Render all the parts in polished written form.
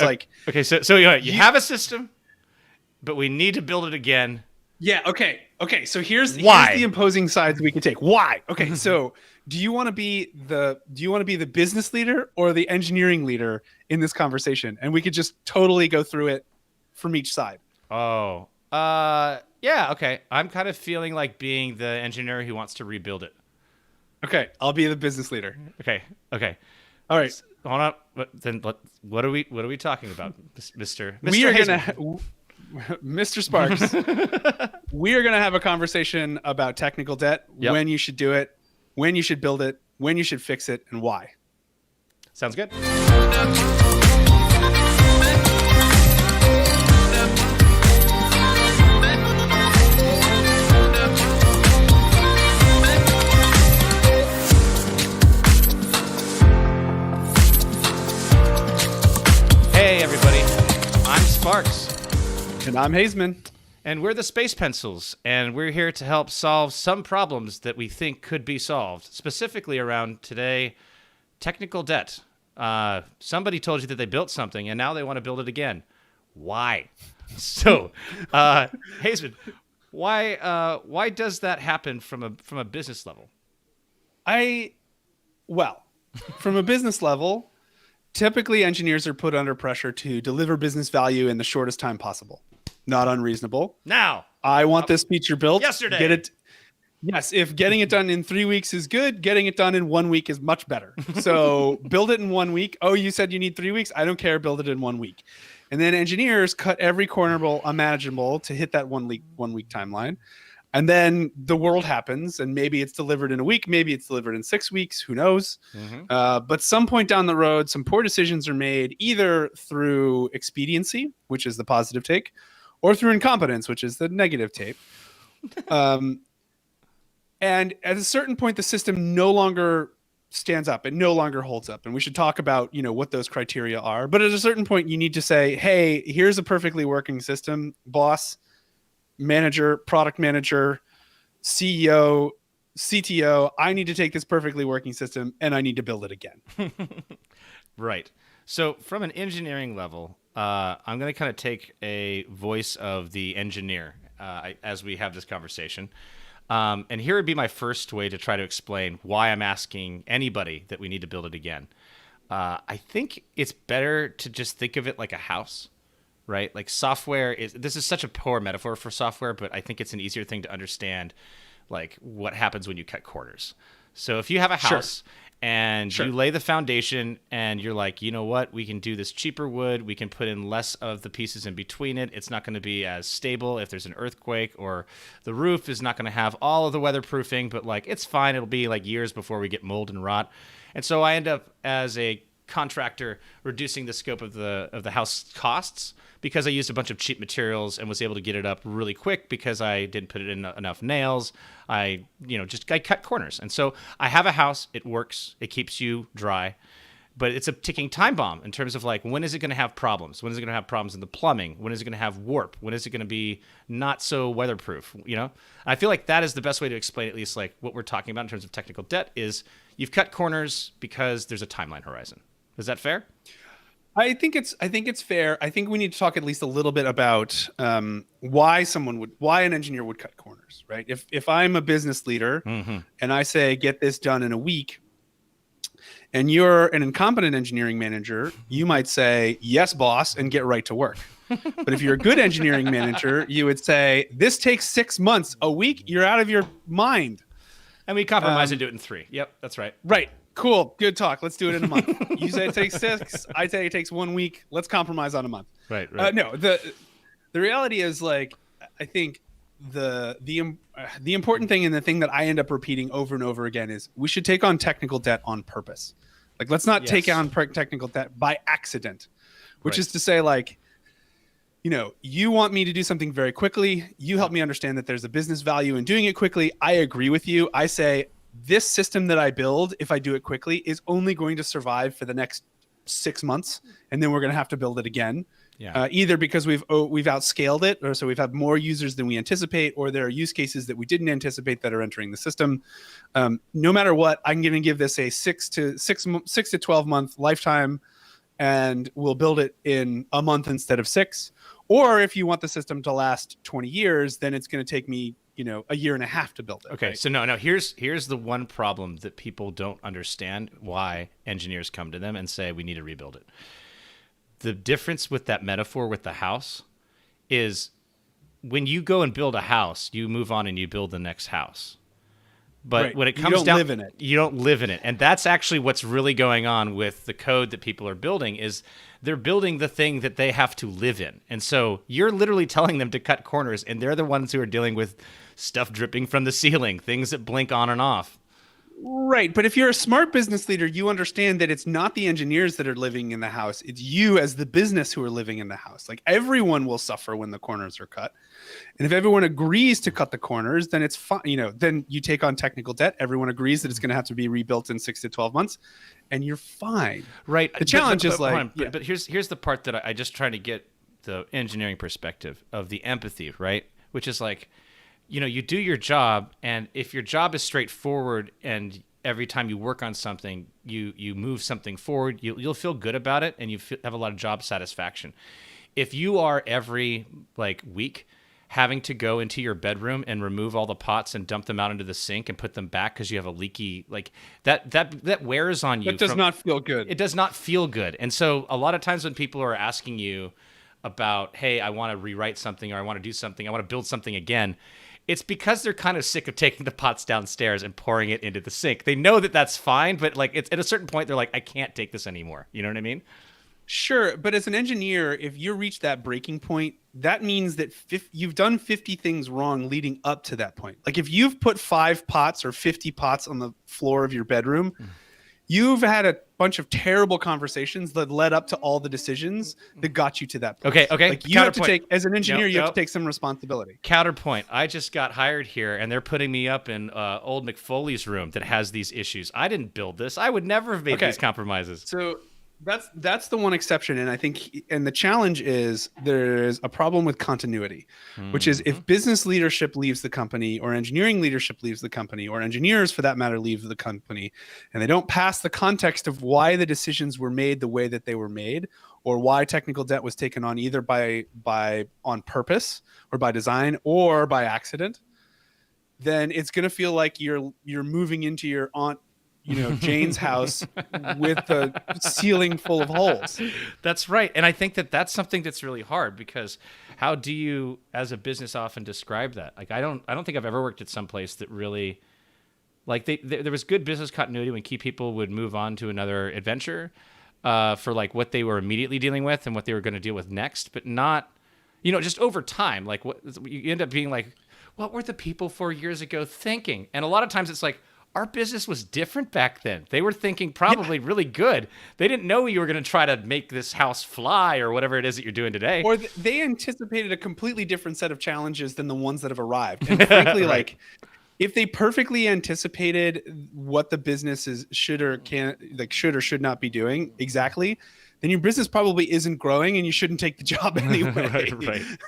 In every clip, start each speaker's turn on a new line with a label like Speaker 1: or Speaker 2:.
Speaker 1: like,
Speaker 2: okay, so you have a system, but we need to build it again.
Speaker 1: Yeah. Okay. So here's
Speaker 2: Why?
Speaker 1: the opposing sides we could take. Why? Okay. So do you want to be the business leader or the engineering leader in this conversation? And we could just totally go through it from each side.
Speaker 2: Oh, yeah. Okay, I'm kind of feeling like being the engineer who wants to rebuild it.
Speaker 1: Okay. I'll be the business leader.
Speaker 2: Okay.
Speaker 1: All right.
Speaker 2: Hold on. What are we talking about, Mister?
Speaker 1: We are gonna. Mr. Sparks, we are going to have a conversation about technical debt, when you should do it, when you should build it, when you should fix it, and why.
Speaker 2: Sounds good. Hey, everybody. I'm Sparks.
Speaker 1: And I'm Hazeman.
Speaker 2: And we're the Space Pencils, and we're here to help solve some problems that we think could be solved, specifically around today, technical debt. Somebody told you that they built something, and now they want to build it again. Why? So, Hazeman, why does that happen from a business level?
Speaker 1: From a business level, typically engineers are put under pressure to deliver business value in the shortest time possible. Not unreasonable.
Speaker 2: Now,
Speaker 1: I want this feature built
Speaker 2: yesterday.
Speaker 1: Get it. Yes, if getting it done in 3 weeks is good, getting it done in 1 week is much better. So build it in 1 week. Oh, you said you need 3 weeks? I don't care. Build it in 1 week. And then engineers cut every corner imaginable to hit that 1 week timeline. And then the world happens, and maybe it's delivered in a week, maybe it's delivered in 6 weeks, who knows? Mm-hmm. But some point down the road, some poor decisions are made, either through expediency, which is the positive take, or through incompetence, which is the negative take. And at a certain point, the system no longer stands up and no longer holds up. And we should talk about, what those criteria are. But at a certain point, you need to say, hey, here's a perfectly working system, boss, manager, product manager, CEO, CTO. I need to take this perfectly working system and I need to build it again.
Speaker 2: Right. So from an engineering level, I'm going to kind of take a voice of the engineer as we have this conversation. And here would be my first way to try to explain why I'm asking anybody that we need to build it again. I think it's better to just think of it like a house, right? Like this is such a poor metaphor for software, but I think it's an easier thing to understand, like what happens when you cut corners. So if you have a house and you lay the foundation and you're like, you know what, we can do this cheaper wood. We can put in less of the pieces in between it. It's not going to be as stable if there's an earthquake, or the roof is not going to have all of the weatherproofing, but like it's fine. It'll be like years before we get mold and rot. And so I end up as a contractor reducing the scope of the house costs because I used a bunch of cheap materials and was able to get it up really quick because I didn't put it in enough nails. I cut corners. And so I have a house, it works, it keeps you dry, but it's a ticking time bomb in terms of like, when is it going to have problems? When is it going to have problems in the plumbing? When is it going to have warp? When is it going to be not so weatherproof? I feel like that is the best way to explain at least like what we're talking about in terms of technical debt is you've cut corners because there's a timeline horizon. Is that fair?
Speaker 1: I think it's fair. I think we need to talk at least a little bit about why an engineer would cut corners, right? If I'm a business leader and I say, get this done in a week, and you're an incompetent engineering manager, you might say, yes, boss, and get right to work. But if you're a good engineering manager, you would say, this takes 6 months, a week, you're out of your mind.
Speaker 2: And we compromise and do it in 3. Yep, that's right.
Speaker 1: Right. Cool. Good talk. Let's do it in a month. You say it takes 6. I say it takes 1 week. Let's compromise on a month.
Speaker 2: Right.
Speaker 1: No, the reality is, like, I think the important thing, and the thing that I end up repeating over and over again, is we should take on technical debt on purpose. Like, let's not take on technical debt by accident, which is to say, like, you want me to do something very quickly. You help me understand that there's a business value in doing it quickly. I agree with you. I say, this system that I build, if I do it quickly, is only going to survive for the next 6 months, and then we're going to have to build it again. Yeah. Either because we've outscaled it, or so we've had more users than we anticipate, or there are use cases that we didn't anticipate that are entering the system. No matter what, I'm going to give this a 6 to 12 month lifetime and we'll build it in a month instead of 6. Or if you want the system to last 20 years, then it's going to take me, a year and a half to build it.
Speaker 2: Okay,
Speaker 1: right?
Speaker 2: so no, here's the one problem that people don't understand why engineers come to them and say we need to rebuild it. The difference with that metaphor with the house is when you go and build a house, you move on and you build the next house. But
Speaker 1: Right.
Speaker 2: when it
Speaker 1: You
Speaker 2: comes
Speaker 1: don't
Speaker 2: down,
Speaker 1: live in it.
Speaker 2: you don't live in it. And that's actually what's really going on with the code that people are building is they're building the thing that they have to live in. And so you're literally telling them to cut corners, and they're the ones who are dealing with stuff dripping from the ceiling, things that blink on and off.
Speaker 1: Right. But if you're a smart business leader, you understand that it's not the engineers that are living in the house. It's you as the business who are living in the house. Like everyone will suffer when the corners are cut. And if everyone agrees to cut the corners, then it's fine. Then you take on technical debt. Everyone agrees that it's going to have to be rebuilt in 6 to 12 months and you're fine.
Speaker 2: Right.
Speaker 1: The challenge is
Speaker 2: hold
Speaker 1: like,
Speaker 2: on, but here's the part that I just try to get the engineering perspective of the empathy, right? Which is like, you do your job, and if your job is straightforward and every time you work on something, you move something forward, you'll feel good about it, and have a lot of job satisfaction. If you are every week having to go into your bedroom and remove all the pots and dump them out into the sink and put them back because you have a leaky that wears on you.
Speaker 1: That does not feel good.
Speaker 2: It does not feel good. And so a lot of times when people are asking you about, hey, I want to rewrite something, or I want to do something, I want to build something again, it's because they're kind of sick of taking the pots downstairs and pouring it into the sink. They know that that's fine, but it's at a certain point they're like, I can't take this anymore. You know what I mean?
Speaker 1: Sure, but as an engineer, if you reach that breaking point, that means that you've done 50 things wrong leading up to that point. Like if you've put 5 pots or 50 pots on the floor of your bedroom, you've had a bunch of terrible conversations that led up to all the decisions that got you to that point.
Speaker 2: Okay.
Speaker 1: Like you have to
Speaker 2: Counterpoint.
Speaker 1: take, as an engineer, you have
Speaker 2: Nope.
Speaker 1: to take some responsibility.
Speaker 2: Counterpoint. I just got hired here, and they're putting me up in old McFoley's room that has these issues. I didn't build this. I would never have made
Speaker 1: Okay.
Speaker 2: these compromises.
Speaker 1: So that's the one exception, and I think, and the challenge is there's a problem with continuity, which is if business leadership leaves the company, or engineering leadership leaves the company, or engineers for that matter leave the company, and they don't pass the context of why the decisions were made the way that they were made, or why technical debt was taken on either by on purpose or by design or by accident, then it's going to feel like you're moving into your aunt Jane's house with the ceiling full of holes.
Speaker 2: That's right. And I think that that's something that's really hard, because how do you, as a business, often describe that? Like, I don't think I've ever worked at some place that really, like, there was good business continuity when key people would move on to another adventure for like what they were immediately dealing with and what they were going to deal with next, but not, just over time. Like, what you end up being like, what were the people 4 years ago thinking? And a lot of times it's like, our business was different back then. They were thinking probably really good. They didn't know you were going to try to make this house fly or whatever it is that you're doing today.
Speaker 1: Or they anticipated a completely different set of challenges than the ones that have arrived. And frankly,
Speaker 2: Right.
Speaker 1: like if they perfectly anticipated what the business should or should not be doing exactly, then your business probably isn't growing and you shouldn't take the job anyway.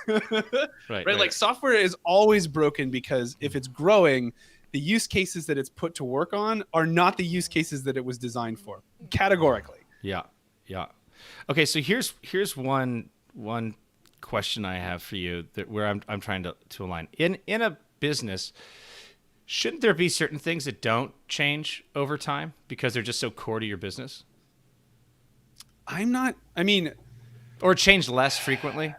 Speaker 2: Right.
Speaker 1: Right? Like software is always broken because if it's growing, the use cases that it's put to work on are not the use cases that it was designed for, categorically.
Speaker 2: Yeah. Okay, so here's one question I have for you where I'm trying to align. In a business, shouldn't there be certain things that don't change over time because they're just so core to your business?
Speaker 1: Or
Speaker 2: change less frequently?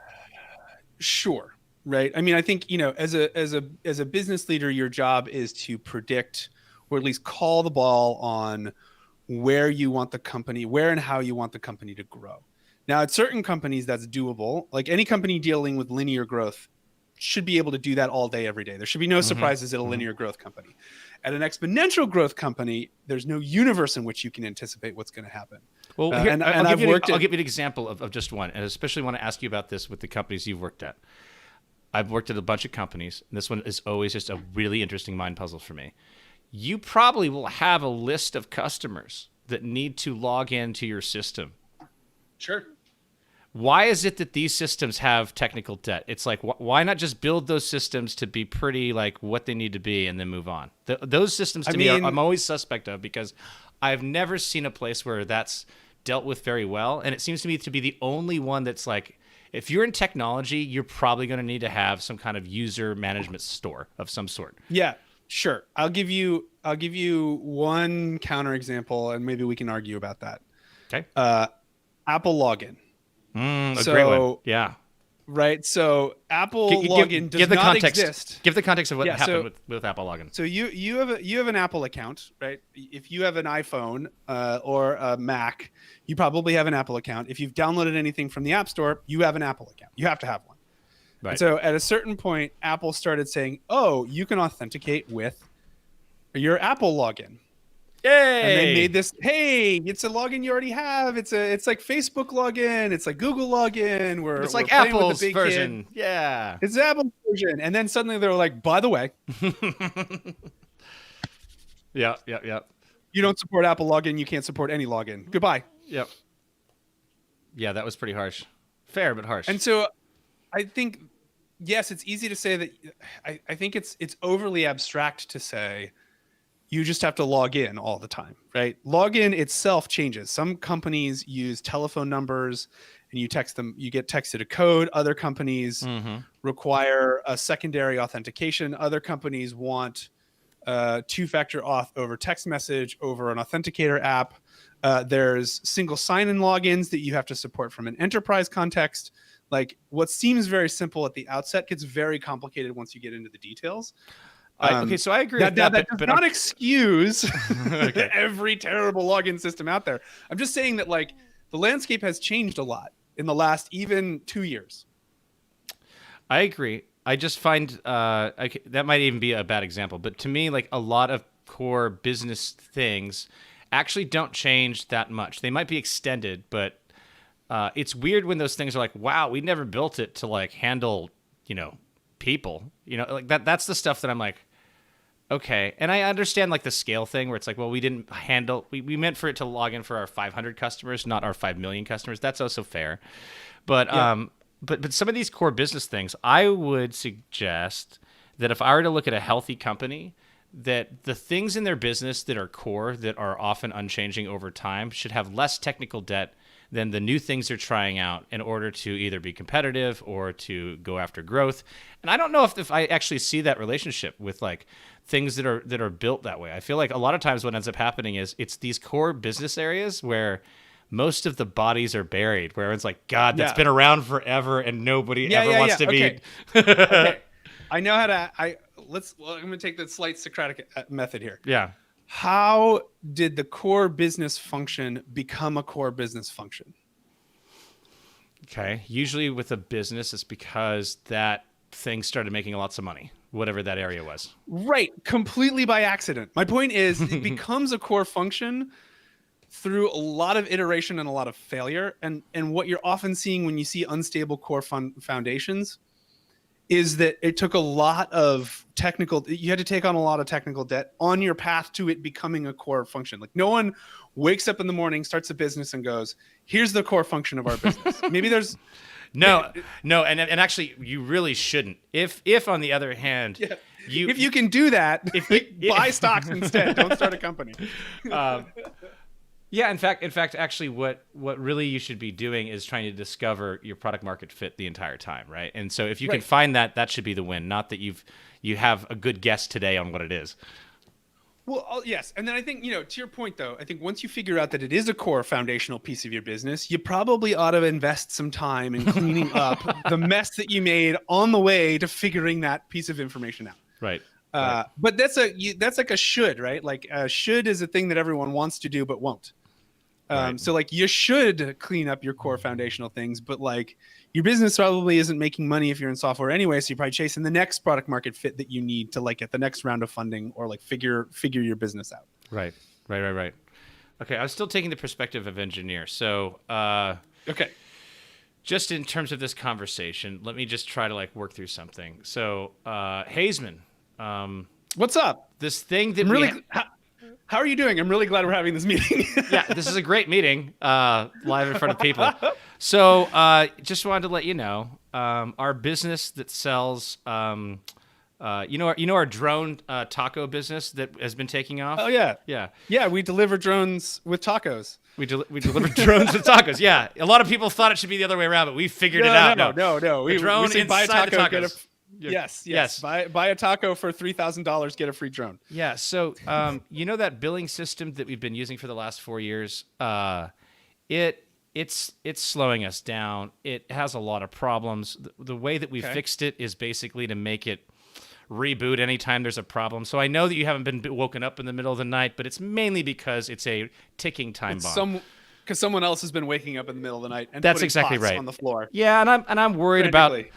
Speaker 1: Sure. Right. I mean, I think, as a business leader, your job is to predict, or at least call the ball on where and how you want the company to grow. Now, at certain companies, that's doable. Like any company dealing with linear growth should be able to do that all day, every day. There should be no surprises at a linear growth company. At an exponential growth company, there's no universe in which you can anticipate what's going to happen.
Speaker 2: Well, I'll give you an example of just one, and especially want to ask you about this with the companies you've worked at. I've worked at a bunch of companies, and this one is always just a really interesting mind puzzle for me. You probably will have a list of customers that need to log into your system.
Speaker 1: Sure.
Speaker 2: Why is it that these systems have technical debt? It's like, why not just build those systems to be pretty like what they need to be and then move on? Those systems to me, I'm always suspect of, because I've never seen a place where that's dealt with very well, and it seems to me to be the only one that's like, if you're in technology, you're probably going to need to have some kind of user management store of some sort.
Speaker 1: Yeah, sure. I'll give you one counterexample, and maybe we can argue about that.
Speaker 2: Okay.
Speaker 1: Apple Login.
Speaker 2: A great one. Yeah.
Speaker 1: Right. So Apple Login does not
Speaker 2: context,
Speaker 1: exist.
Speaker 2: Give the context of what happened
Speaker 1: so,
Speaker 2: with Apple Login.
Speaker 1: So you have an Apple account, right? If you have an iPhone or a Mac, you probably have an Apple account. If you've downloaded anything from the App Store, you have an Apple account. You have to have one.
Speaker 2: Right.
Speaker 1: And so at a certain point, Apple started saying, "Oh, you can authenticate with your Apple login."
Speaker 2: Yay!
Speaker 1: And they made this. Hey, it's a login you already have. It's like Facebook login. It's like Google login.
Speaker 2: It's like
Speaker 1: playing with the
Speaker 2: Apple's
Speaker 1: big
Speaker 2: version.
Speaker 1: kid.
Speaker 2: Yeah.
Speaker 1: It's Apple's version. And then suddenly they were like, by the way,
Speaker 2: Yeah.
Speaker 1: you don't support Apple login. You can't support any login. Goodbye.
Speaker 2: Yep. Yeah, that was pretty harsh. Fair, but harsh.
Speaker 1: And so I think, yes, it's easy to say that. I think it's overly abstract to say you just have to log in all the time, right? Login itself changes. Some companies use telephone numbers and you text them, you get texted a code. Other companies require a secondary authentication. Other companies want two-factor auth over text message, over an authenticator app. There's single sign-in logins that you have to support from an enterprise context. Like what seems very simple at the outset gets very complicated once you get into the details.
Speaker 2: Okay, so I agree with
Speaker 1: that
Speaker 2: that.
Speaker 1: does not excuse
Speaker 2: Okay.
Speaker 1: every terrible login system out there. I'm just saying that like the landscape has changed a lot in the last even 2 years.
Speaker 2: I agree. I just find that might even be a bad example, but to me, like a lot of core business things actually don't change that much. They might be extended, but it's weird when those things are like, wow, we never built it to like handle, people, like that. That's the stuff that I'm like, okay. And I understand like the scale thing where it's like, well, we didn't handle, we meant for it to log in for our 500 customers, not our 5 million customers. That's also fair. But,
Speaker 1: Yeah.
Speaker 2: But some of these core business things, I would suggest that if I were to look at a healthy company, that the things in their business that are core, that are often unchanging over time, should have less technical debt than the new things they're trying out in order to either be competitive or to go after growth. And I don't know if I actually see that relationship with like things that are built that way. I feel like a lot of times what ends up happening is it's these core business areas where most of the bodies are buried, where it's like, God, that's been around forever and nobody ever wants to be.
Speaker 1: Okay. I know how to. I'm going to take the slight Socratic method here.
Speaker 2: Yeah.
Speaker 1: How did the core business function become a core business function?
Speaker 2: Okay. Usually with a business, it's because that thing started making lots of money, whatever that area was.
Speaker 1: Right. Completely by accident. My point is it becomes a core function through a lot of iteration and a lot of failure. And what you're often seeing when you see unstable core foundations is that it took a lot of you had to take on a lot of technical debt on your path to it becoming a core function. Like no one wakes up in the morning, starts a business and goes, here's the core function of our business. Maybe there's
Speaker 2: no. And actually you really shouldn't. If on the other hand,
Speaker 1: if you can do that, buy stocks instead, don't start a company.
Speaker 2: Yeah, in fact, actually, what really you should be doing is trying to discover your product market fit the entire time, right? And so if you can find that should be the win, not that you have a good guess today on what it is.
Speaker 1: Well, yes, and then I think to your point though, I think once you figure out that it is a core foundational piece of your business, you probably ought to invest some time in cleaning up the mess that you made on the way to figuring that piece of information out.
Speaker 2: Right.
Speaker 1: But that's like a should, right? Like should is a thing that everyone wants to do but won't. So like you should clean up your core foundational things, but like your business probably isn't making money if you're in software anyway. So you're probably chasing the next product market fit that you need to like get the next round of funding or like figure your business out.
Speaker 2: Right. Okay. I was still taking the perspective of engineer. So,
Speaker 1: okay.
Speaker 2: Just in terms of this conversation, let me just try to like work through something. So, Hazeman,
Speaker 1: what's up?
Speaker 2: This thing that
Speaker 1: I'm really how are you doing? I'm really glad we're having this meeting.
Speaker 2: Yeah, this is a great meeting, live in front of people. So just wanted to let you know, our business that sells our drone taco business that has been taking off.
Speaker 1: Oh yeah,
Speaker 2: Yeah.
Speaker 1: yeah. We deliver drones with tacos.
Speaker 2: We deliver drones with tacos. Yeah, a lot of people thought it should be the other way around, but we figured it out.
Speaker 1: No.
Speaker 2: The drone
Speaker 1: say buy a
Speaker 2: inside the
Speaker 1: taco, get
Speaker 2: tacos.
Speaker 1: yes. Buy a taco for $3,000, get a free drone.
Speaker 2: Yeah. So, that billing system that we've been using for the last 4 years, it's slowing us down. It has a lot of problems. The way that we fixed it is basically to make it reboot anytime there's a problem. So I know that you haven't been woken up in the middle of the night, but it's mainly because it's a ticking time bomb.
Speaker 1: Because someone else has been waking up in the middle of the night and
Speaker 2: That's
Speaker 1: putting
Speaker 2: exactly
Speaker 1: pots
Speaker 2: right.
Speaker 1: on the floor.
Speaker 2: Yeah, and I'm worried
Speaker 1: Frantically.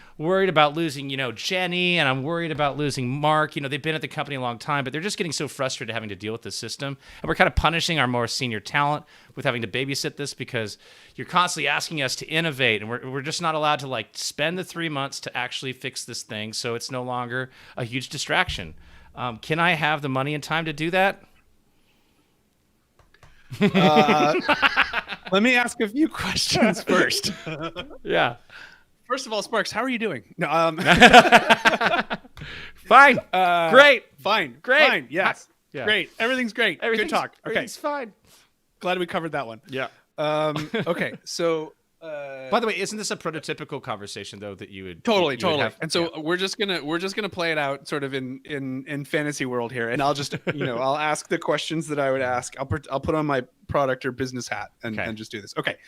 Speaker 2: about losing, Jenny, and I'm worried about losing Mark. They've been at the company a long time, but they're just getting so frustrated having to deal with the system. And we're kind of punishing our more senior talent with having to babysit this because you're constantly asking us to innovate, and we're just not allowed to spend the 3 months to actually fix this thing, so it's no longer a huge distraction. Can I have the money and time to do that?
Speaker 1: Let me ask a few questions first.
Speaker 2: Yeah.
Speaker 1: First of all, Sparks, how are you doing? No,
Speaker 2: Fine. Great.
Speaker 1: Fine.
Speaker 2: Great.
Speaker 1: Fine. Yes.
Speaker 2: Yeah.
Speaker 1: Great. Everything's great. Good talk. Okay.
Speaker 2: Everything's fine.
Speaker 1: Glad we covered that one.
Speaker 2: Yeah.
Speaker 1: Okay. So.
Speaker 2: By the way, isn't this a prototypical conversation though that you would
Speaker 1: Totally.
Speaker 2: have?
Speaker 1: And so we're just gonna play it out sort of in fantasy world here, and I'll just I'll ask the questions that I would ask. I'll put on my product or business hat and just do this. Okay.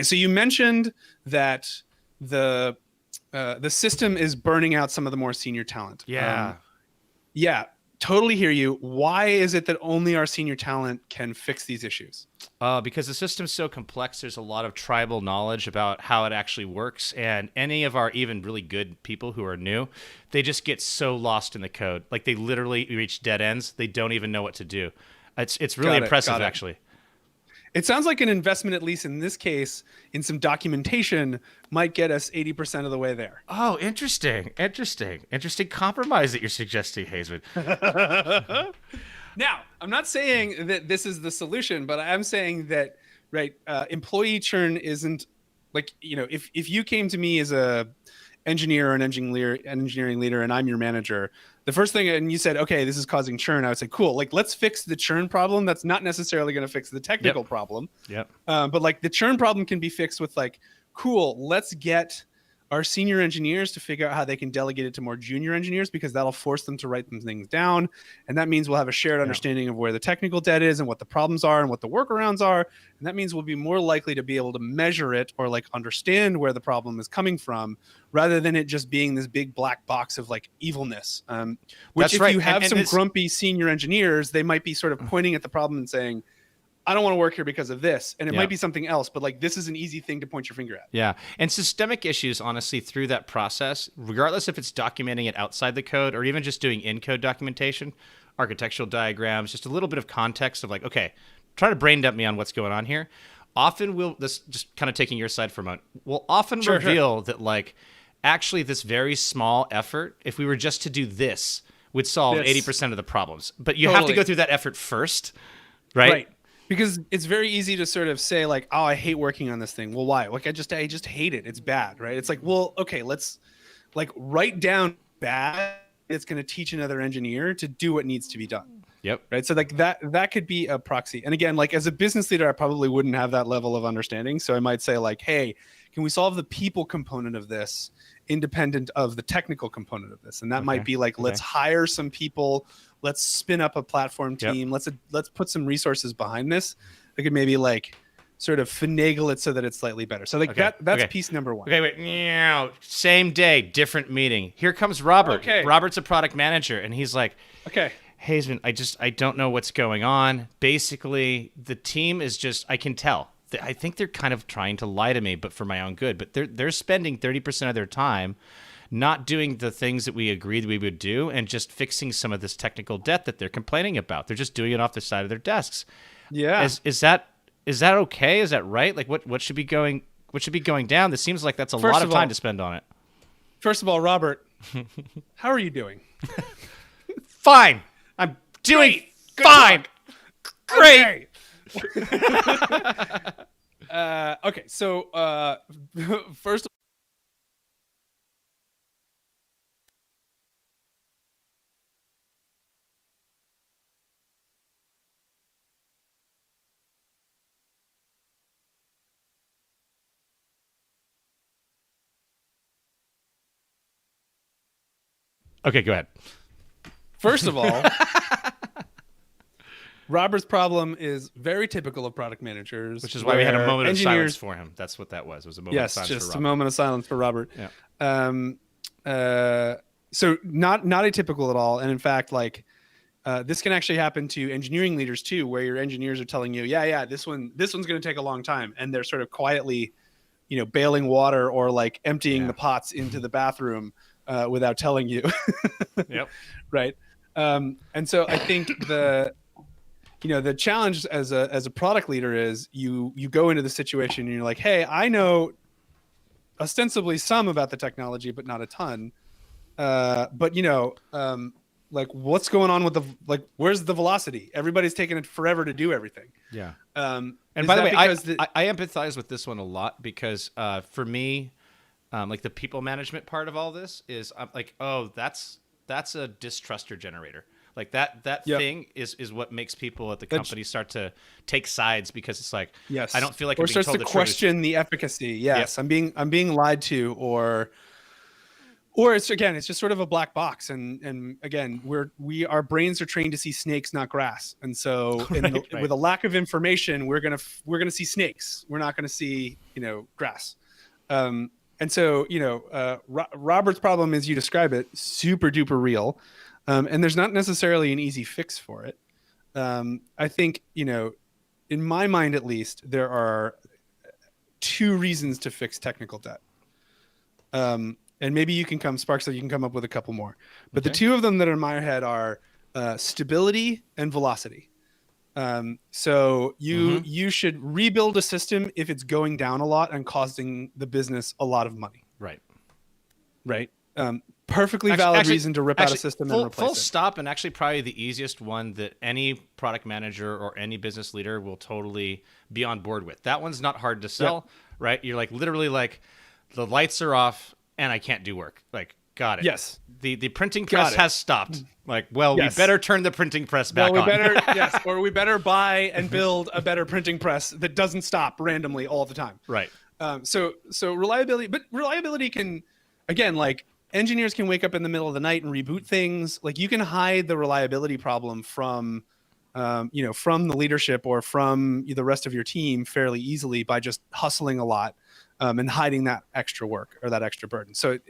Speaker 1: So you mentioned that the system is burning out some of the more senior talent.
Speaker 2: Yeah.
Speaker 1: Yeah. Totally hear you. Why is it that only our senior talent can fix these issues?
Speaker 2: Because the system's so complex, there's a lot of tribal knowledge about how it actually works, and any of our even really good people who are new, they just get so lost in the code. Like they literally reach dead ends. They don't even know what to do. It's really impressive, actually.
Speaker 1: It sounds like an investment, at least in this case, in some documentation might get us 80% of the way there.
Speaker 2: Oh, interesting compromise that you're suggesting, Hazeman.
Speaker 1: Now, I'm not saying that this is the solution, but I'm saying that, employee churn isn't if you came to me as a engineer or an engineering leader and I'm your manager, the first thing, and you said, okay, this is causing churn, I would say, cool, let's fix the churn problem. That's not necessarily going to fix the technical problem.
Speaker 2: Yep.
Speaker 1: But the churn problem can be fixed with cool, let's get our senior engineers to figure out how they can delegate it to more junior engineers, because that'll force them to write some things down. And that means we'll have a shared understanding of where the technical debt is and what the problems are and what the workarounds are. And that means we'll be more likely to be able to measure it or understand where the problem is coming from, rather than it just being this big black box of evilness. Which, if you have some grumpy senior engineers, they might be sort of pointing at the problem and saying, I don't want to work here because of this. And it might be something else, but this is an easy thing to point your finger at.
Speaker 2: Yeah. And systemic issues, honestly, through that process, regardless if it's documenting it outside the code or even just doing in-code documentation, architectural diagrams, just a little bit of context of okay, try to brain dump me on what's going on here. Often just kind of taking your side for a moment, will often reveal that actually this very small effort, if we were just to do this, would solve 80% of the problems. But you have to go through that effort first, right?
Speaker 1: Right. Because it's very easy to sort of say oh, I hate working on this thing. Well, why? I just hate it. It's bad, right? It's well, okay, let's write down bad. It's going to teach another engineer to do what needs to be done.
Speaker 2: Yep.
Speaker 1: Right. So that could be a proxy. And again, as a business leader, I probably wouldn't have that level of understanding. So I might say hey, can we solve the people component of this independent of the technical component of this? And that might be let's hire some people. Let's spin up a platform team. Let's put some resources behind this. I could maybe sort of finagle it so that it's slightly better. So that's piece number one.
Speaker 2: Okay, wait. Same day, different meeting. Here comes Robert.
Speaker 1: Okay.
Speaker 2: Robert's a product manager, and he's like,
Speaker 1: okay,
Speaker 2: Hazeman, I don't know what's going on. Basically, the team is just, I can tell. I think they're kind of trying to lie to me, but for my own good. But they're spending 30% of their time not doing the things that we agreed we would do and just fixing some of this technical debt that they're complaining about. They're just doing it off the side of their desks.
Speaker 1: Yeah.
Speaker 2: Is that okay? Is that right? What should be going down? This seems like that's a lot of time to spend on it.
Speaker 1: First of all, Robert, how are you doing?
Speaker 2: Fine. I'm doing fine. Great.
Speaker 1: Okay. So first
Speaker 2: Okay, go ahead.
Speaker 1: First of all, Robert's problem is very typical of product managers,
Speaker 2: Which is why we had a
Speaker 1: where
Speaker 2: moment of silence
Speaker 1: engineers-
Speaker 2: for him. That's what that was. It was a moment of
Speaker 1: Yes,
Speaker 2: silence
Speaker 1: just
Speaker 2: for
Speaker 1: a
Speaker 2: Robert.
Speaker 1: moment of silence for Robert.
Speaker 2: Yeah.
Speaker 1: So not atypical at all, and in fact, like this can actually happen to engineering leaders too, where your engineers are telling you, yeah, this one's going to take a long time, and they're sort of quietly, bailing water or like emptying the pots into the bathroom without telling you.
Speaker 2: Yep.
Speaker 1: Right. And so I think the challenge as a product leader is you go into the situation and you're like, hey, I know ostensibly some about the technology, but not a ton. But like what's going on with where's the velocity? Everybody's taking it forever to do everything.
Speaker 2: Yeah.
Speaker 1: And
Speaker 2: By the way, I empathize with this one a lot because for me, like the people management part of all this is I'm like, oh, that's a distruster generator. Like that thing is what makes people at the company start to take sides because it's like,
Speaker 1: yes,
Speaker 2: I don't feel like
Speaker 1: or
Speaker 2: I'm being
Speaker 1: starts
Speaker 2: told
Speaker 1: to
Speaker 2: the
Speaker 1: question the efficacy. Yes, I'm being lied to, or it's just sort of a black box. And again, our brains are trained to see snakes, not grass. And so with a lack of information, we're gonna see snakes. We're not gonna see grass. And so Robert's problem, as you describe it, super duper real. And there's not necessarily an easy fix for it. I think, in my mind, at least, there are two reasons to fix technical debt. And maybe you can Sparks, so you can come up with a couple more. But the two of them that are in my head are stability and velocity. So you should rebuild a system if it's going down a lot and costing the business a lot of money.
Speaker 2: Right.
Speaker 1: Right. Perfectly valid reason to rip out a system and replace it.
Speaker 2: Full stop, and actually probably the easiest one that any product manager or any business leader will totally be on board with. That one's not hard to sell, right? You're like literally like the lights are off and I can't do work. Like, got it.
Speaker 1: Yes.
Speaker 2: The printing press has stopped. Like, well, we better turn the printing press back on.
Speaker 1: Or we better buy and build a better printing press that doesn't stop randomly all the time.
Speaker 2: Right.
Speaker 1: So reliability can, again, like, engineers can wake up in the middle of the night and reboot things. Like you can hide the reliability problem from the leadership or from the rest of your team fairly easily by just hustling a lot and hiding that extra work or that extra burden. So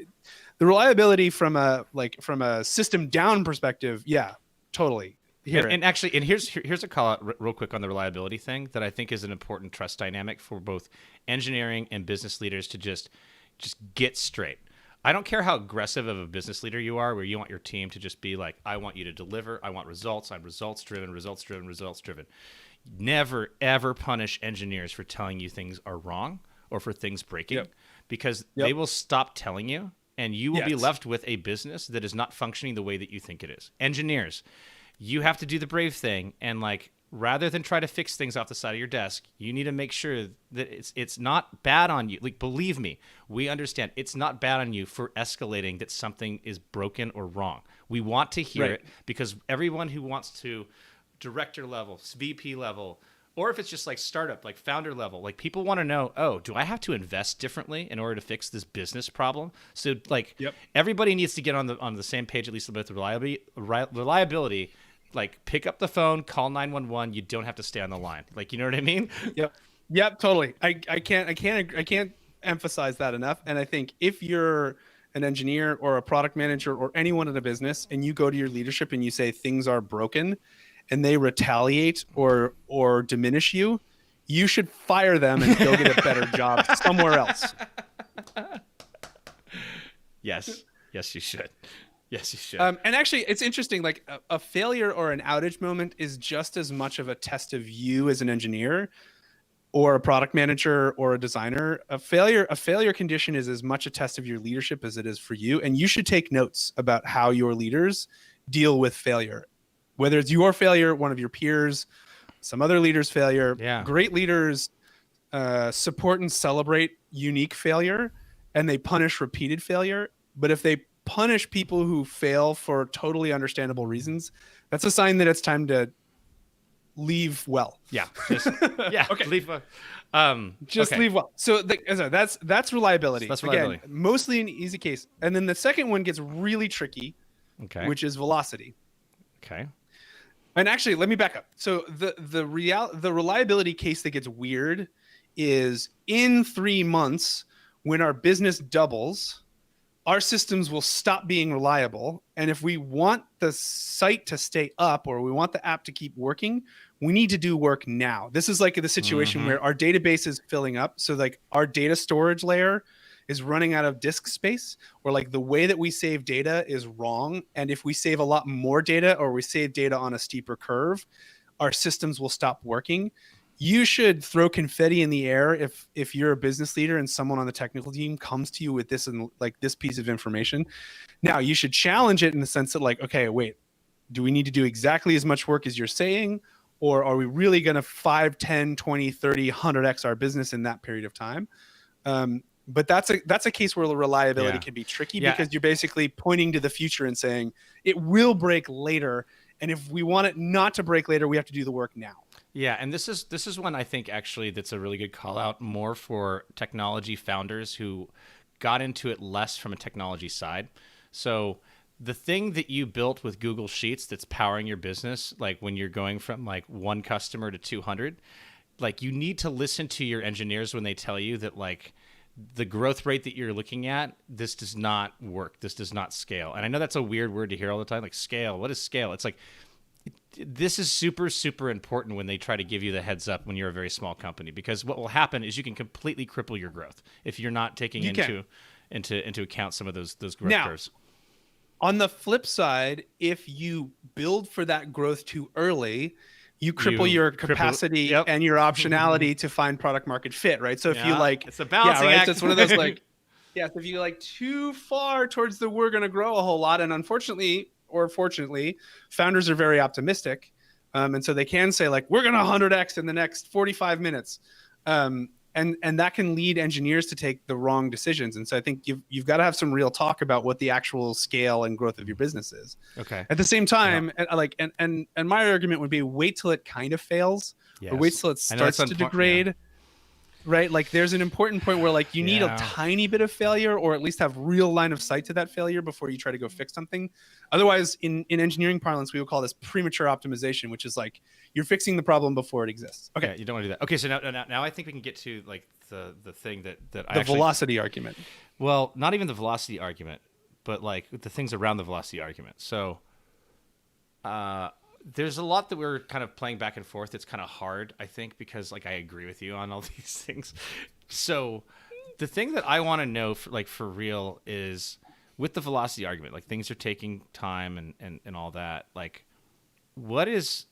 Speaker 1: the reliability from a system down perspective, yeah, totally.
Speaker 2: And here's a call out real quick on the reliability thing that I think is an important trust dynamic for both engineering and business leaders to just get straight. I don't care how aggressive of a business leader you are, where you want your team to just be like, I want you to deliver. I want results. I'm results driven. Never, ever punish engineers for telling you things are wrong or for things breaking because they will stop telling you and you will be left with a business that is not functioning the way that you think it is. Engineers, you have to do the brave thing and rather than try to fix things off the side of your desk, you need to make sure that it's not bad on you. Like, believe me, we understand it's not bad on you for escalating that something is broken or wrong. We want to hear it because everyone who wants to director level, VP level, or if it's just like startup, like founder level, like people want to know, oh, do I have to invest differently in order to fix this business problem? So everybody needs to get on the same page, at least about the reliability. Like, pick up the phone, call 911. You don't have to stay on the line. Like, you know what I mean?
Speaker 1: Yep, totally. I can't emphasize that enough. And I think if you're an engineer or a product manager or anyone in a business and you go to your leadership and you say things are broken and they retaliate or diminish you, you should fire them and go get a better job somewhere else.
Speaker 2: Yes, you should. Yes, you should.
Speaker 1: And actually, it's interesting. Like a failure or an outage moment is just as much of a test of you as an engineer, or a product manager, or a designer. A failure condition is as much a test of your leadership as it is for you. And you should take notes about how your leaders deal with failure, whether it's your failure, one of your peers, some other leader's failure.
Speaker 2: Yeah.
Speaker 1: Great leaders support and celebrate unique failure, and they punish repeated failure. But if they punish people who fail for totally understandable reasons, that's a sign that it's time to leave well.
Speaker 2: Yeah. Okay. Leave.
Speaker 1: Leave well. So that's reliability.
Speaker 2: That's reliability.
Speaker 1: Again, mostly an easy case. And then the second one gets really tricky.
Speaker 2: Okay.
Speaker 1: which is velocity.
Speaker 2: Okay.
Speaker 1: And actually, let me back up. So the reliability case that gets weird is in 3 months when our business doubles, our systems will stop being reliable. And if we want the site to stay up or we want the app to keep working, we need to do work now. This is like the situation where our database is filling up. So like our data storage layer is running out of disk space, or like the way that we save data is wrong. And if we save a lot more data or we save data on a steeper curve, our systems will stop working. You should throw confetti in the air if you're a business leader and someone on the technical team comes to you with this and like this piece of information. Now you should challenge it in the sense that like, okay, wait, do we need to do exactly as much work as you're saying? Or are we really going to 5, 10, 20, 30, 100x our business in that period of time? But that's a case where the reliability can be tricky because you're basically pointing to the future and saying it will break later. And if we want it not to break later, we have to do the work now.
Speaker 2: Yeah, and this is one I think actually that's a really good call out more for technology founders who got into it less from a technology side. So the thing that you built with Google Sheets that's powering your business, like when you're going from like 1 customer to 200, like you need to listen to your engineers when they tell you that like the growth rate that you're looking at, this does not work. This does not scale. And I know that's a weird word to hear all the time, like scale. What is scale? It's like, this is super, super important when they try to give you the heads up when you're a very small company, because what will happen is you can completely cripple your growth if you're not taking into account some of those growth curves.
Speaker 1: On the flip side, if you build for that growth too early, you cripple your capacity and your optionality to find product market fit, right? So if you like,
Speaker 2: it's a balancing act.
Speaker 1: It's one of those like, so if you like too far towards the we're going to grow a whole lot, and unfortunately or fortunately, founders are very optimistic, and so they can say like we're going to 100x in the next 45 minutes, and that can lead engineers to take the wrong decisions. And so I think you've got to have some real talk about what the actual scale and growth of your business is.
Speaker 2: Okay.
Speaker 1: At the same time, and my argument would be wait till it kind of fails, or wait till it starts to degrade. Yeah. Right? Like there's an important point where like you need a tiny bit of failure, or at least have real line of sight to that failure before you try to go fix something. Otherwise, in engineering parlance, we would call this premature optimization, which is like you're fixing the problem before it exists. Okay.
Speaker 2: Yeah, you don't want to do that. Okay, so now I think we can get to like the thing that
Speaker 1: the velocity argument.
Speaker 2: Well, not even the velocity argument, but like the things around the velocity argument. So there's a lot that we're kind of playing back and forth. It's kind of hard, I think, because like I agree with you on all these things. So the thing that I want to know for real is with the velocity argument, like things are taking time and all that. Like what is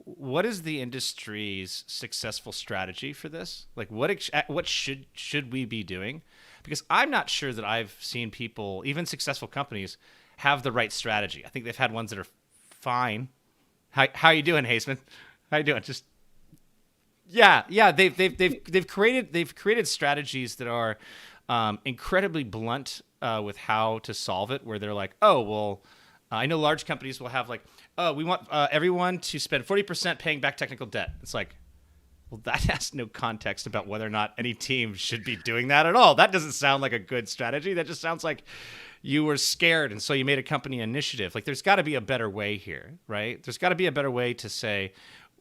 Speaker 2: the industry's successful strategy for this? Like what should we be doing? Because I'm not sure that I've seen people, even successful companies, have the right strategy. I think they've had ones that are fine. How you doing, Haseman? How you doing? Just they've created strategies that are incredibly blunt with how to solve it, where they're like, oh well, I know large companies will have like, oh, we want everyone to spend 40% paying back technical debt. It's like, well, that has no context about whether or not any team should be doing that at all. That doesn't sound like a good strategy. That just sounds like you were scared, and so you made a company initiative. Like, there's got to be a better way here, right? There's got to be a better way to say,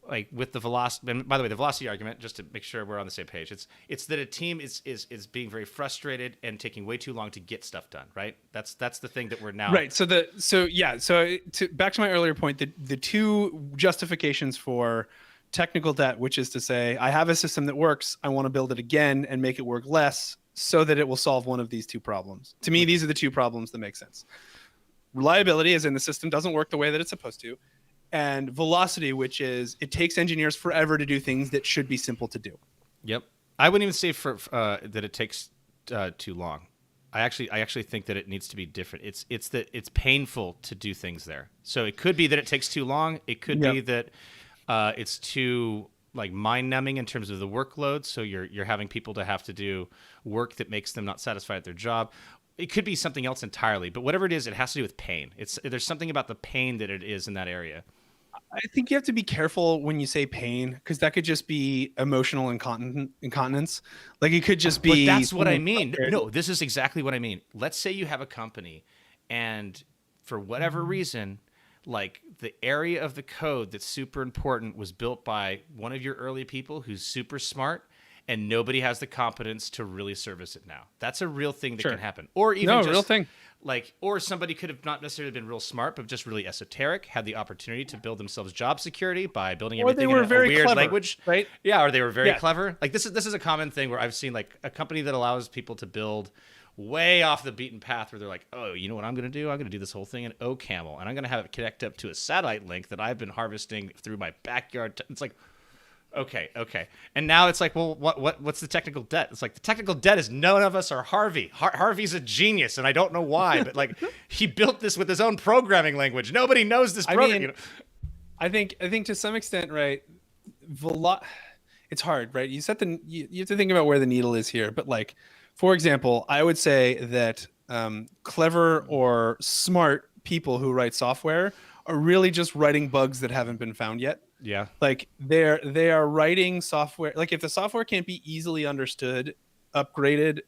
Speaker 2: like, with the velocity. And by the way, the velocity argument, just to make sure we're on the same page, it's that a team is being very frustrated and taking way too long to get stuff done, right? That's the thing that we're now
Speaker 1: right. So back to my earlier point, the two justifications for technical debt, which is to say, I have a system that works, I want to build it again and make it work less, so that it will solve one of these two problems. To me, these are the two problems that make sense. Reliability, as in the system doesn't work the way that it's supposed to, and velocity, which is it takes engineers forever to do things that should be simple to do.
Speaker 2: Yep. I wouldn't even say that it takes too long. I actually think that it needs to be different. It's that it's painful to do things there. So it could be that it takes too long. It could be that it's too like mind numbing in terms of the workload. So you're having people to have to do work that makes them not satisfied at their job. It could be something else entirely, but whatever it is, it has to do with pain. There's something about the pain that it is in that area.
Speaker 1: I think you have to be careful when you say pain, because that could just be emotional incontinence. Like it could just be.
Speaker 2: But that's what I mean. No, this is exactly what I mean. Let's say you have a company and for whatever reason, like the area of the code that's super important was built by one of your early people who's super smart, and nobody has the competence to really service it now. That's a real thing that
Speaker 1: Sure.
Speaker 2: can happen. Or even just
Speaker 1: real thing.
Speaker 2: like, or somebody could have not necessarily been real smart, but just really esoteric, had the opportunity to build themselves job security by building
Speaker 1: Or they
Speaker 2: everything
Speaker 1: were
Speaker 2: in a
Speaker 1: very
Speaker 2: weird
Speaker 1: clever,
Speaker 2: language.
Speaker 1: right?
Speaker 2: Yeah, or they were very
Speaker 1: Yeah.
Speaker 2: clever. Like this is a common thing where I've seen like a company that allows people to build way off the beaten path where they're like, oh, you know what I'm going to do? I'm going to do this whole thing in OCaml, and I'm going to have it connect up to a satellite link that I've been harvesting through my backyard. It's like, okay. And now it's like, well, what's the technical debt? It's like the technical debt is none of us are Harvey. Harvey's a genius, and I don't know why, but like he built this with his own programming language. Nobody knows this program.
Speaker 1: mean, I think to some extent, right? It's hard, right? You have to think about where the needle is here. But like, for example, I would say that clever or smart people who write software are really just writing bugs that haven't been found yet.
Speaker 2: Yeah.
Speaker 1: Like they are writing software. Like if the software can't be easily understood, upgraded,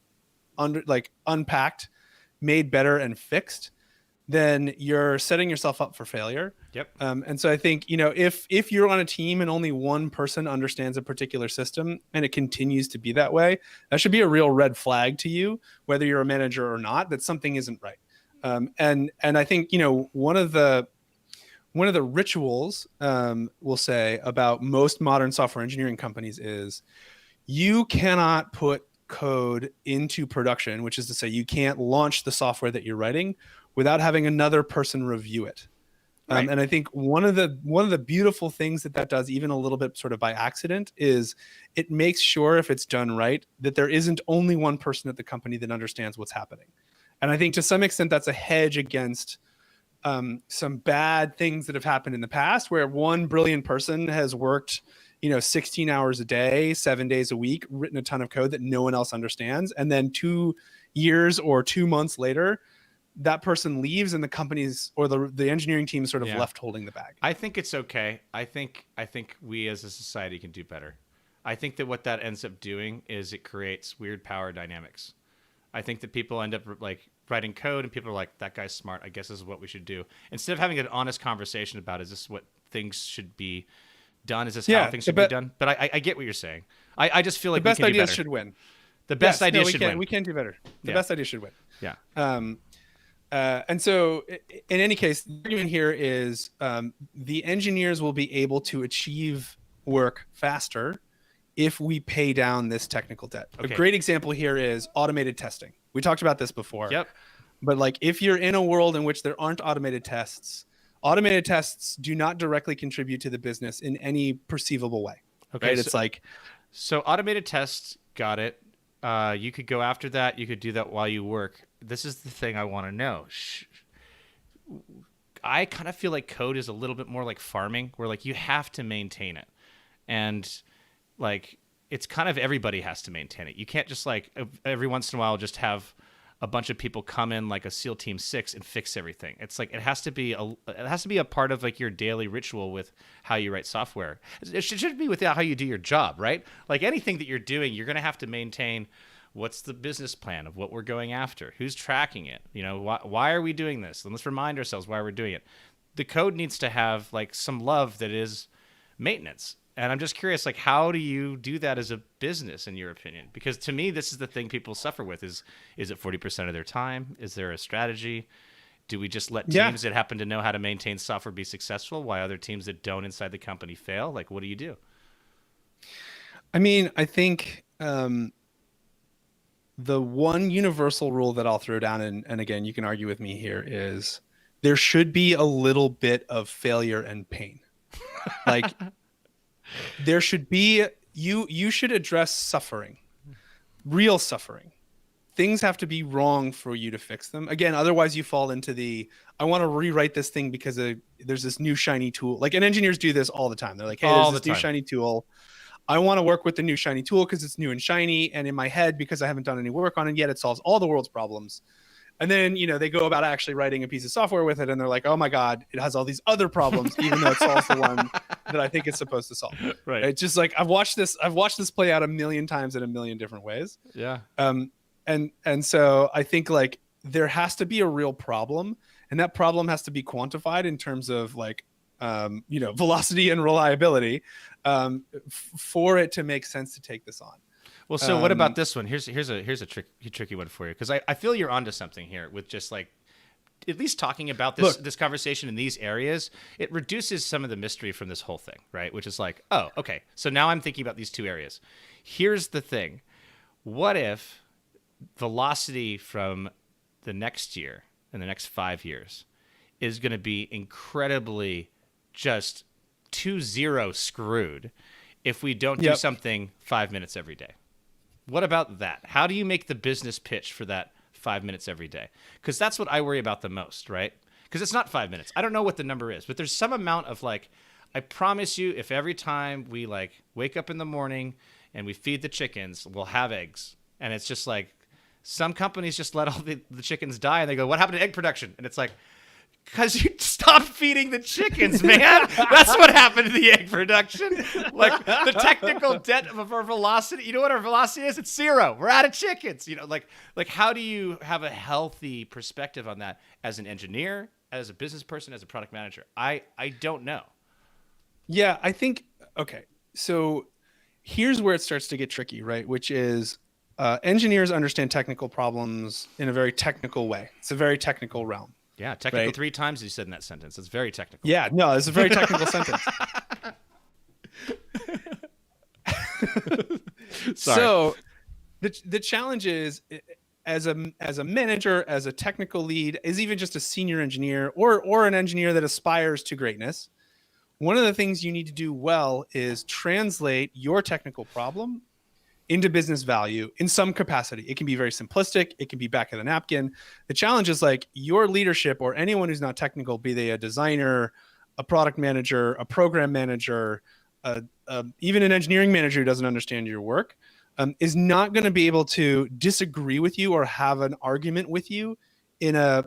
Speaker 1: unpacked, made better, and fixed, then you're setting yourself up for failure.
Speaker 2: Yep.
Speaker 1: And so I think, if you're on a team and only one person understands a particular system and it continues to be that way, that should be a real red flag to you, whether you're a manager or not, that something isn't right. And I think, one of the rituals, we'll say, about most modern software engineering companies is you cannot put code into production, which is to say you can't launch the software that you're writing without having another person review it.
Speaker 2: Right.
Speaker 1: And I think one of the beautiful things that does, even a little bit sort of by accident, is it makes sure, if it's done right, that there isn't only one person at the company that understands what's happening. And I think to some extent that's a hedge against some bad things that have happened in the past, where one brilliant person has worked 16 hours a day, 7 days a week, written a ton of code that no one else understands, and then 2 years or 2 months later that person leaves and the company's or the engineering team is sort of left holding the bag.
Speaker 2: I think it's okay. I think we as a society can do better. I think that what that ends up doing is it creates weird power dynamics. I think that people end up like writing code and people are like, that guy's smart, I guess this is what we should do. Instead of having an honest conversation about, is this what things should be done? Is this how things should be done? But I get what you're saying. I just feel like
Speaker 1: the best
Speaker 2: we can
Speaker 1: ideas
Speaker 2: do better.
Speaker 1: should win.
Speaker 2: The best ideas should win.
Speaker 1: We can do better. The best ideas should win.
Speaker 2: Yeah.
Speaker 1: And so in any case, the argument here is the engineers will be able to achieve work faster if we pay down this technical debt.
Speaker 2: Okay.
Speaker 1: A great example here is automated testing. We talked about this before.
Speaker 2: Yep.
Speaker 1: But like, if you're in a world in which there aren't automated tests do not directly contribute to the business in any perceivable way.
Speaker 2: Okay.
Speaker 1: Right? It's like,
Speaker 2: so automated tests, got it. You could go after that. You could do that while you work. This is the thing I want to know. I kind of feel like code is a little bit more like farming, where like you have to maintain it. And like, it's kind of everybody has to maintain it. You can't just like every once in a while just have a bunch of people come in like a SEAL Team 6 and fix everything. It's like it has to be a part of like your daily ritual with how you write software. It should be with how you do your job, right? Like anything that you're doing, you're going to have to maintain what's the business plan of what we're going after, who's tracking it, why are we doing this? And let's remind ourselves why we're doing it. The code needs to have like some love that is maintenance. And I'm just curious, like, how do you do that as a business, in your opinion? Because to me, this is the thing people suffer with: is it 40% of their time? Is there a strategy? Do we just let teams that happen to know how to maintain software be successful, while other teams that don't inside the company fail? Like, what do you do?
Speaker 1: I mean, I think the one universal rule that I'll throw down, and again, you can argue with me here, is there should be a little bit of failure and pain. Like, there should be, you should address suffering, real suffering. Things have to be wrong for you to fix them. Again, otherwise you fall into I want to rewrite this thing because there's this new shiny tool. Like, and engineers do this all the time. They're like, hey, there's this new shiny tool. I want to work with the new shiny tool because it's new and shiny. And in my head, because I haven't done any work on it yet, it solves all the world's problems. And then, they go about actually writing a piece of software with it, and they're like, oh my God, it has all these other problems, even though it solves the one that I think it's supposed to solve.
Speaker 2: Right.
Speaker 1: It's just like, I've watched this play out a million times in a million different ways.
Speaker 2: Yeah.
Speaker 1: And so I think like there has to be a real problem. and that problem has to be quantified in terms of like velocity and reliability for it to make sense to take this on.
Speaker 2: Well, so what about this one? Here's a tricky one for you, because I feel you're onto something here with just like at least talking about this conversation in these areas. It reduces some of the mystery from this whole thing, right? Which is like, oh, okay, so now I'm thinking about these two areas. Here's the thing: what if velocity from the next year and the next 5 years is going to be incredibly just 2-0 screwed if we don't do something 5 minutes every day? What about that? How do you make the business pitch for that 5 minutes every day? Because that's what I worry about the most, right? Because it's not 5 minutes. I don't know what the number is, but there's some amount of like, I promise you, if every time we like wake up in the morning and we feed the chickens, we'll have eggs. And it's just like, some companies just let all the chickens die and they go, what happened to egg production? And it's like, because you stopped feeding the chickens, man. That's what happened to the egg production. Like the technical debt of our velocity. You know what our velocity is? It's 0. We're out of chickens. Like how do you have a healthy perspective on that as an engineer, as a business person, as a product manager? I don't know.
Speaker 1: Yeah, I think, okay. So here's where it starts to get tricky, right? Which is engineers understand technical problems in a very technical way. It's a very technical realm.
Speaker 2: Yeah, technical 3 times you said in that sentence. It's very technical.
Speaker 1: Yeah, no, it's a very technical sentence. So the challenge is, as a manager, as a technical lead, as even just a senior engineer or an engineer that aspires to greatness, one of the things you need to do well is translate your technical problem into business value in some capacity. It can be very simplistic. It can be back of the napkin. The challenge is like your leadership or anyone who's not technical, be they a designer, a product manager, a program manager, even an engineering manager who doesn't understand your work, is not going to be able to disagree with you or have an argument with you in a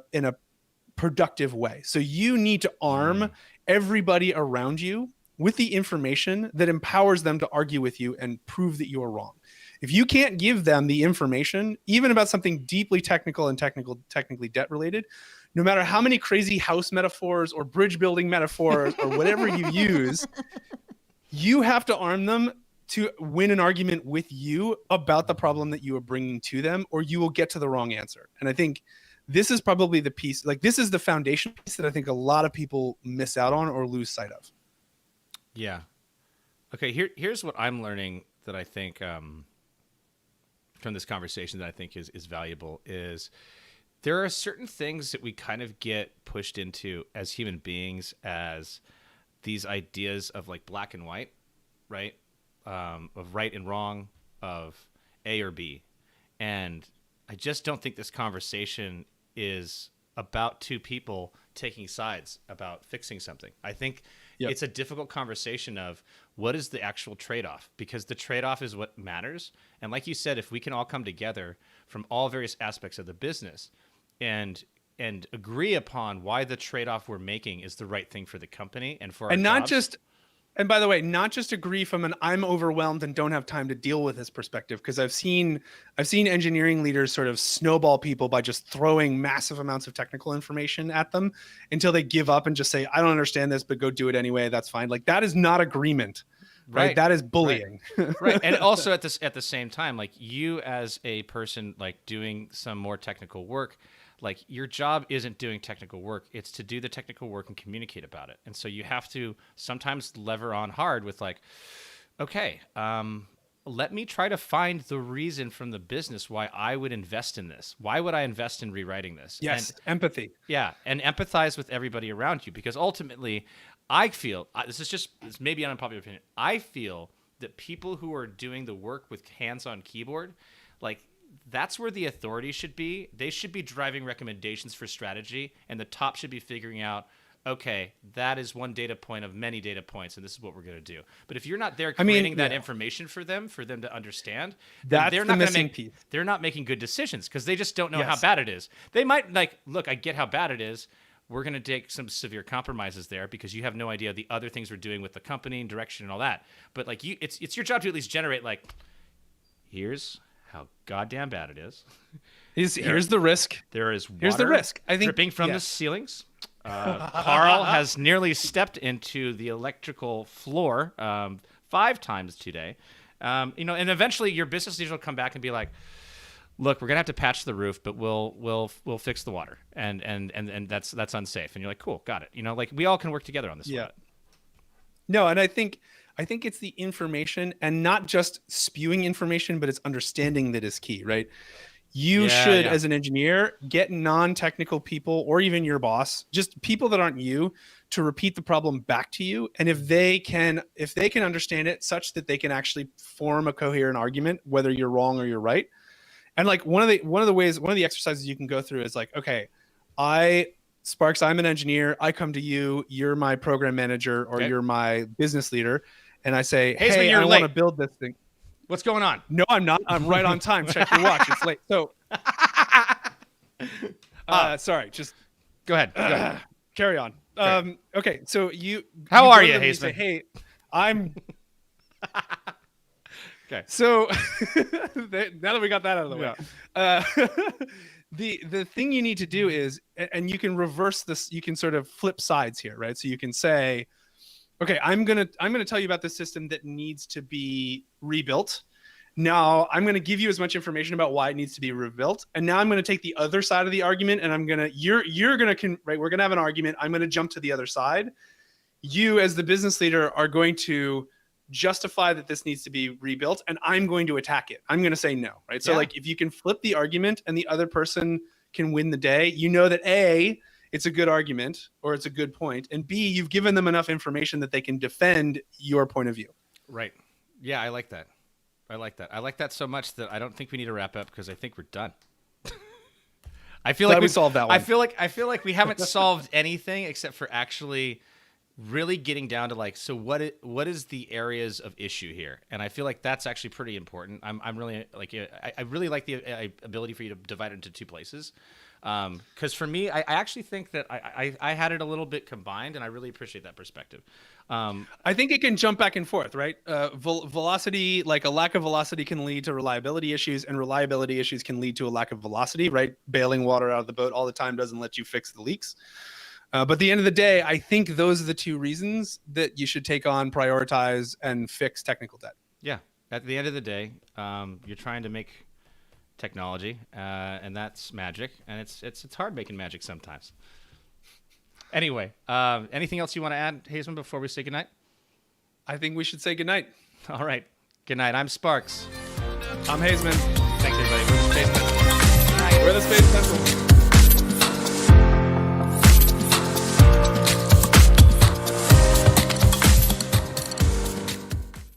Speaker 1: productive way. So you need to arm everybody around you with the information that empowers them to argue with you and prove that you are wrong. If you can't give them the information, even about something deeply technical and technically debt related, no matter how many crazy house metaphors or bridge building metaphors or whatever you use, you have to arm them to win an argument with you about the problem that you are bringing to them, or you will get to the wrong answer. And I think this is probably the piece, like this is the foundation piece that I think a lot of people miss out on or lose sight of.
Speaker 2: Yeah. Okay. Here's what I'm learning that I think from this conversation that I think is valuable is there are certain things that we kind of get pushed into as human beings as these ideas of like black and white, right? Of right and wrong, of A or B. And I just don't think this conversation is about two people taking sides about fixing something. I think it's a difficult conversation of what is the actual trade-off, because the trade-off is what matters. And like you said, if we can all come together from all various aspects of the business and agree upon why the trade-off we're making is the right thing for the company and for our jobs.
Speaker 1: And by the way, not just agree from an I'm overwhelmed and don't have time to deal with this perspective, because I've seen engineering leaders sort of snowball people by just throwing massive amounts of technical information at them until they give up and just say, I don't understand this, but go do it anyway. That's fine. Like that is not agreement, right? That is bullying.
Speaker 2: Right. And also at the same time, like you as a person like doing some more technical work, like your job isn't doing technical work. It's to do the technical work and communicate about it. And so you have to sometimes lever on hard with like, okay, let me try to find the reason from the business why I would invest in this. Why would I invest in rewriting this?
Speaker 1: Yes, and empathy.
Speaker 2: Yeah, and empathize with everybody around you, because ultimately I feel, this may be an unpopular opinion, I feel that people who are doing the work with hands on keyboard, like that's where the authority should be. They should be driving recommendations for strategy, and the top should be figuring out, okay, that is one data point of many data points, and this is what we're going to do. But if you're not there creating that information for them to understand,
Speaker 1: that's the missing piece.
Speaker 2: They're not making good decisions because they just don't know how bad it is. They might look, I get how bad it is. We're going to take some severe compromises there because you have no idea the other things we're doing with the company and direction and all that. But like it's your job to at least generate like, here's how goddamn bad it is.
Speaker 1: Here's the risk.
Speaker 2: There is water
Speaker 1: Here's the risk. I think
Speaker 2: dripping from the
Speaker 1: yes.
Speaker 2: ceilings. Carl has nearly stepped into the electrical floor 5 times today. And eventually your business leader will come back and be like, "Look, we're gonna have to patch the roof, but we'll fix the water, and that's unsafe." And you're like, "Cool, got it." Like we all can work together on this.
Speaker 1: Yeah. No, and I think it's the information, and not just spewing information, but it's understanding that is key, right? You should, as an engineer, get non-technical people, or even your boss, just people that aren't you, to repeat the problem back to you. And if they can understand it such that they can actually form a coherent argument, whether you're wrong or you're right. And like one of the exercises you can go through is like, okay, Sparks, I'm an engineer. I come to you. You're my program manager, or you're my business leader, and I say, "Hey, I want to build this thing."
Speaker 2: What's going on?
Speaker 1: No, I'm not. I'm right on time. Check your watch. It's late. So, sorry. Just
Speaker 2: go ahead.
Speaker 1: Carry on. Okay. So
Speaker 2: How are you,
Speaker 1: Hazeman?
Speaker 2: Hazeman?
Speaker 1: Say, hey, I'm.
Speaker 2: Okay.
Speaker 1: So now that we got that out of the way, the thing you need to do is, and you can reverse this. You can sort of flip sides here, right? So you can say, okay, I'm gonna tell you about this system that needs to be rebuilt. Now I'm gonna give you as much information about why it needs to be rebuilt, and now I'm gonna take the other side of the argument, and we're gonna have an argument. I'm gonna jump to the other side. You, as the business leader, are going to justify that this needs to be rebuilt, and I'm going to attack it. I'm going to say no, right? So like if you can flip the argument and the other person can win the day, that A, it's a good argument or it's a good point, and B, you've given them enough information that they can defend your point of view.
Speaker 2: Right. Yeah, I like that. I like that so much that I don't think we need to wrap up, because I think we're done. I feel like
Speaker 1: we solved that one.
Speaker 2: I feel like we haven't solved anything except for actually really getting down to like, so what is the areas of issue here? And I feel like that's actually pretty important. I'm really like, I really like the ability for you to divide it into 2 places. Because for me, I actually think that I had it a little bit combined, and I really appreciate that perspective.
Speaker 1: I think it can jump back and forth, right? Velocity, like a lack of velocity, can lead to reliability issues, and reliability issues can lead to a lack of velocity, right? Bailing water out of the boat all the time doesn't let you fix the leaks. But at the end of the day, I think those are the 2 reasons that you should take on, prioritize, and fix technical debt.
Speaker 2: Yeah. At the end of the day, you're trying to make technology, and that's magic, and it's hard making magic sometimes. Anyway, anything else you want to add, Hazeman, before we say goodnight?
Speaker 1: I think we should say goodnight.
Speaker 2: All right. Good night. I'm Sparks.
Speaker 1: I'm Hazeman.
Speaker 2: Thanks, everybody. We're the Space Pencil.
Speaker 1: We're the Space Pencil.